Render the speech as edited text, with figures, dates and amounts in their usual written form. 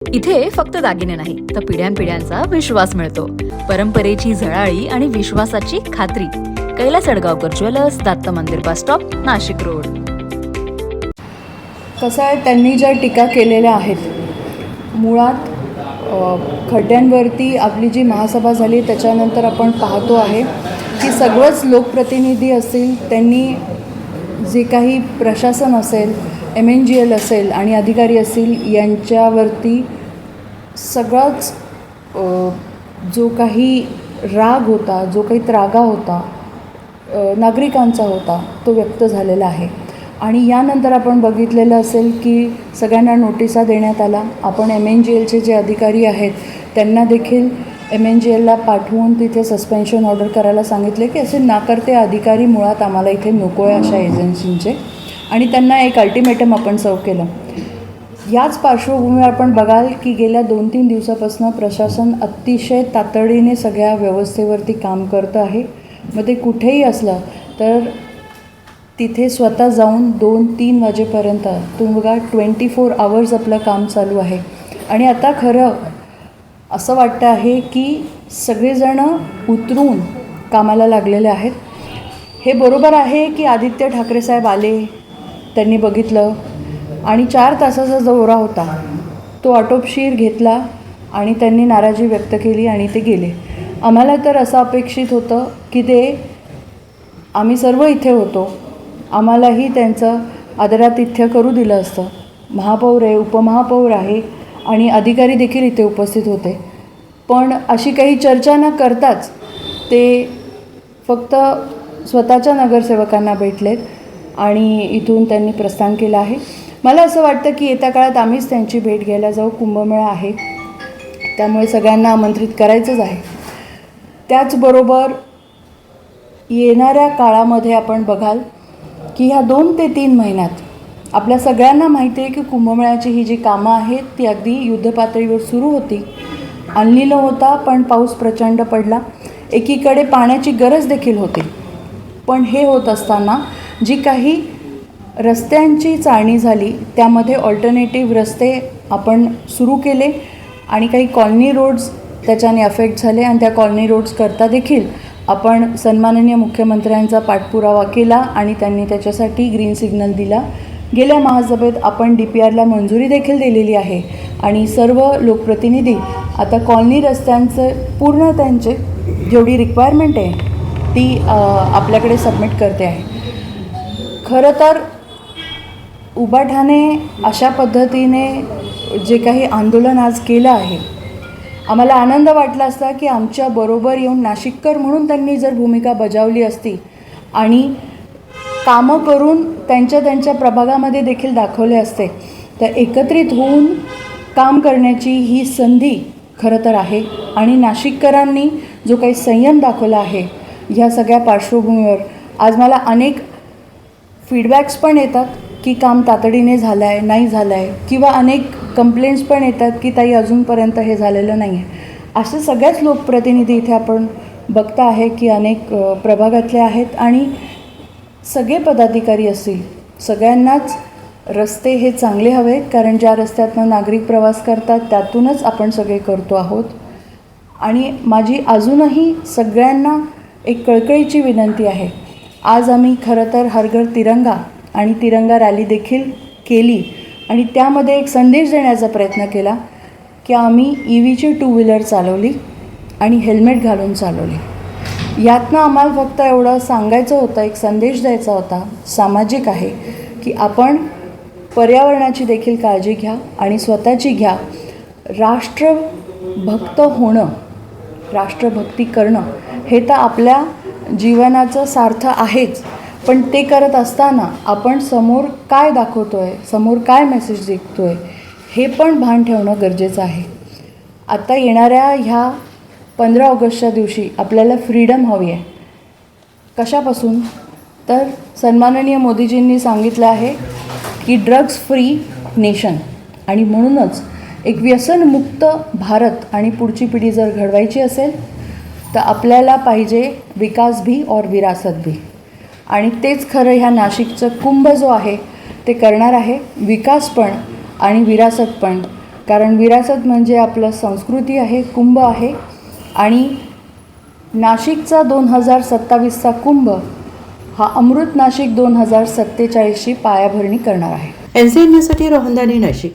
इथे फक्त दागिने नाही तर पिढ्यानपिढ्यांचा विश्वास मिळतो. परंपरेची झळाळी आणि विश्वासाची खात्री. कैलास अडगावकर ज्वेलर्स, दत्त मंदिर बस स्टॉप, नाशिक रोड. कसं आहे, त्यांनी ज्या टीका केलेल्या आहेत, मुळात खड्ड्यांवरती आपली जी महासभा झाली त्याच्यानंतर आपण पाहतो आहे की सगळंच लोकप्रतिनिधी असतील, त्यांनी जे काही प्रशासन असेल, MNGL असेल आणि अधिकारी असतील यांच्यावरती सगळाच जो काही राग होता, जो काही त्रागा होता नागरिकांचा होता, तो व्यक्त झालेला आहे. आणि यानंतर आपण बघितलेलं असेल की सगळ्यांना नोटिसा देण्यात आला. आपण MNGLचे जे अधिकारी आहेत त्यांना देखील MNGLला पाठवून तिथे सस्पेन्शन ऑर्डर करायला सांगितले की असे नाकर्ते अधिकारी मुळात आम्हाला इथे नको आहे अशा एजन्सींचे, आणि त्यांना एक अल्टिमेटम आपण सर्व केलं. याच पार्श्वभूमीवर आपण बघाल की गेल्या 2-3 दिवसापासून प्रशासन अतिशय तातडीने सगळ्या व्यवस्थेवरती काम करतं आहे. मग ते कुठेही असलं तर तिथे स्वतः जाऊन 2-3 वाजेपर्यंत तुम्ही बघा 24 आवर्स आपलं काम चालू आहे. आणि आता खरं असं वाटतं आहे की सगळेजणं उतरून कामाला लागलेले आहेत. हे बरोबर आहे की आदित्य ठाकरे साहेब आले, त्यांनी बघितलं आणि 4 तासाचा जो दौरा होता तो आटोपशीर घेतला आणि त्यांनी नाराजी व्यक्त केली आणि ते गेले. आम्हाला तर असं अपेक्षित होतं की ते, आम्ही सर्व इथे होतो, आम्हालाही त्यांचं आदरातिथ्य करू दिलं असतं. महापौर आहे, उपमहापौर आहे आणि अधिकारी देखील इथे उपस्थित होते. पण अशी काही चर्चा न करताच ते फक्त स्वतःच्या नगरसेवकांना भेटलेत आणि इथून त्यांनी प्रस्थान केलं आहे. मला असं वाटतं की येत्या काळात आम्हीच त्यांची भेट घ्यायला जाऊ. कुंभमेळा आहे त्यामुळे सगळ्यांना आमंत्रित करायचंच आहे. त्याचबरोबर येणाऱ्या काळामध्ये आपण बघाल की ह्या 2 ते 3 महिन्यात आपल्या सगळ्यांना माहिती आहे की कुंभमेळ्याची ही जी कामं आहेत ती अगदी युद्धपातळीवर सुरू होती. आणलेलं होता पण पाऊस प्रचंड पडला. एकीकडे पाण्याची गरज देखील होती. पण हे होत असताना जी काही रस्त्यांची चाळणी झाली त्यामध्ये ऑल्टरनेटिव्ह रस्ते आपण सुरू केले आणि काही कॉलनी रोड्स त्याच्याने अफेक्ट झाले आणि त्या कॉलनी रोड्स करता देखील आपण सन्माननीय मुख्यमंत्र्यांचा पाठपुरावा केला आणि त्यांनी त्याच्यासाठी ग्रीन सिग्नल दिला. गेल्या महासभेत आपण DPRला मंजुरी देखील दिलेली आहे आणि सर्व लोकप्रतिनिधी आता कॉलनी रस्त्यांचं पूर्ण त्यांचे जेवढी रिक्वायरमेंट आहे ती आपल्याकडे सबमिट करते आहे. खरं तर उबाठाने अशा पद्धतीने जे काही आंदोलन आज केलं आहे, आम्हाला आनंद वाटला असता की आमच्याबरोबर येऊन नाशिककर म्हणून त्यांनी जर भूमिका बजावली असती आणि कामं करून त्यांच्या प्रभागामध्ये देखील दाखवले असते, तर एकत्रित होऊन काम करण्याची ही संधी खरं तर आहे. आणि नाशिककरांनी जो काही संयम दाखवला आहे ह्या सगळ्या पार्श्वभूमीवर आज मला अनेक फीडबॅक्स पण येतात की काम तातडीने झालं आहे, नाही झालं आहे, किंवा अनेक कंप्लेंट्स पण येतात की ताई अजूनपर्यंत हे झालेलं नाही आहे. असे सगळ्याच लोकप्रतिनिधी इथे आपण बघता आहे की अनेक प्रभागातले आहेत आणि सगळे पदाधिकारी असतील, सगळ्यांनाच रस्ते हे चांगले हवे, कारण ज्या रस्त्यातनं नागरिक प्रवास करतात त्यातूनच आपण सगळे करतो आहोत. आणि माझी अजूनही सगळ्यांना एक कळकळीची विनंती आहे. आज आम्ही खरं तर हर घर तिरंगा आणि तिरंगा रॅली देखील केली आणि त्यामध्ये एक संदेश देण्याचा प्रयत्न केला की आम्ही EVची 2 व्हीलर चालवली आणि हेल्मेट घालून चालवली. यातनं आम्हाला फक्त एवढं सांगायचं होतं, एक संदेश द्यायचा होता, सामाजिक आहे की आपण पर्यावरणाची देखील काळजी घ्या आणि स्वतःची घ्या. राष्ट्रभक्त होणं, राष्ट्रभक्ती करणं हे तर आपल्या जीवनाचं सार्थ आहेच, पण ते करत असताना आपण समोर काय दाखवतो आहे, समोर काय मेसेज देतो आहे हे पण भान ठेवणं गरजेचं आहे. आता येणाऱ्या ह्या 15 ऑगस्टच्या दिवशी आपल्याला फ्रीडम हवी आहे. कशापासून? तर सन्माननीय मोदीजींनी सांगितलं आहे की ड्रग्स फ्री नेशन, आणि म्हणूनच एक व्यसनमुक्त भारत आणि पुढची पिढी जर घडवायची असेल तर आपल्याला पाहिजे विकास भी और विरासत भी. आणि तेच खरं ह्या नाशिकचं कुंभ जो आहे ते करणार आहे. विकास पण आणि विरासत पण. कारण विरासत म्हणजे आपलं संस्कृती आहे, कुंभ आहे आणि नाशिकचा 2027चा कुंभ हा अमृत नाशिक 2047ची पायाभरणी करणार आहे. NCN न्यूजसाठी रोहन दानी, नाशिक.